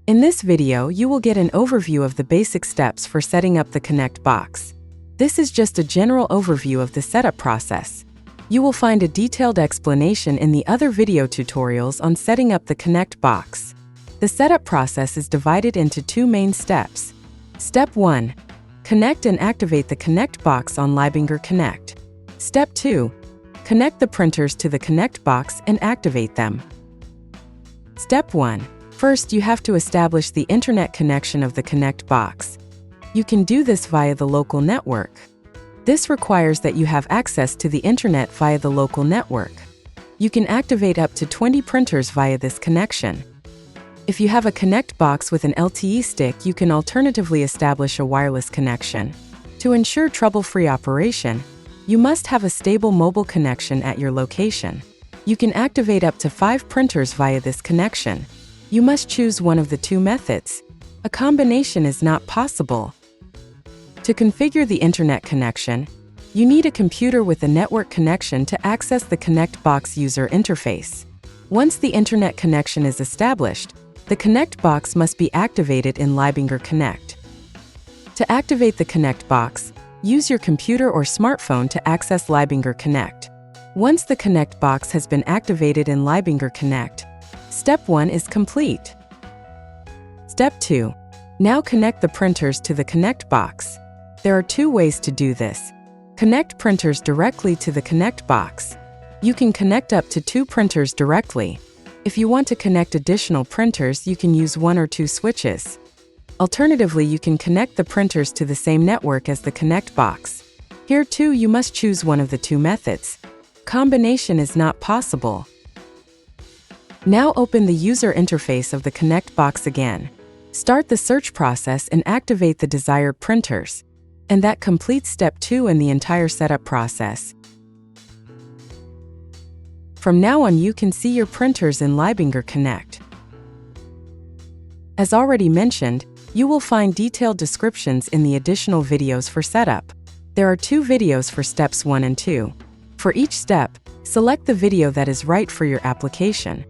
In this video, you will get an overview of the basic steps for setting up the Connect box. This is just a general overview of the setup process. You will find a detailed explanation in the other video tutorials on setting up the Connect box. The setup process is divided into two main steps. Step 1. Connect and activate the Connect box on Leibinger Connect. Step 2. Connect the printers to the Connect box and activate them. Step 1. First, you have to establish the internet connection of the Connect box. You can do this via the local network. This requires that you have access to the internet via the local network. You can activate up to 20 printers via this connection. If you have a Connect box with an LTE stick, you can alternatively establish a wireless connection. To ensure trouble-free operation, you must have a stable mobile connection at your location. You can activate up to 5 printers via this connection. You must choose one of the two methods. A combination is not possible. To configure the internet connection, you need a computer with a network connection to access the Connect box user interface. Once the internet connection is established, the Connect box must be activated in Leibinger Connect. To activate the Connect box, use your computer or smartphone to access Leibinger Connect. Once the Connect box has been activated in Leibinger Connect, Step 1 is complete. Step 2. Now connect the printers to the Connect box. There are two ways to do this. Connect printers directly to the Connect box. You can connect up to 2 printers directly. If you want to connect additional printers, you can use 1 or 2 switches. Alternatively, you can connect the printers to the same network as the Connect box. Here too, you must choose one of the two methods. Combination is not possible. Now open the user interface of the Connect box again. Start the search process and activate the desired printers. And that completes step 2 in the entire setup process. From now on, you can see your printers in Leibinger Connect. As already mentioned, you will find detailed descriptions in the additional videos for setup. There are 2 videos for steps 1 and 2. For each step, select the video that is right for your application.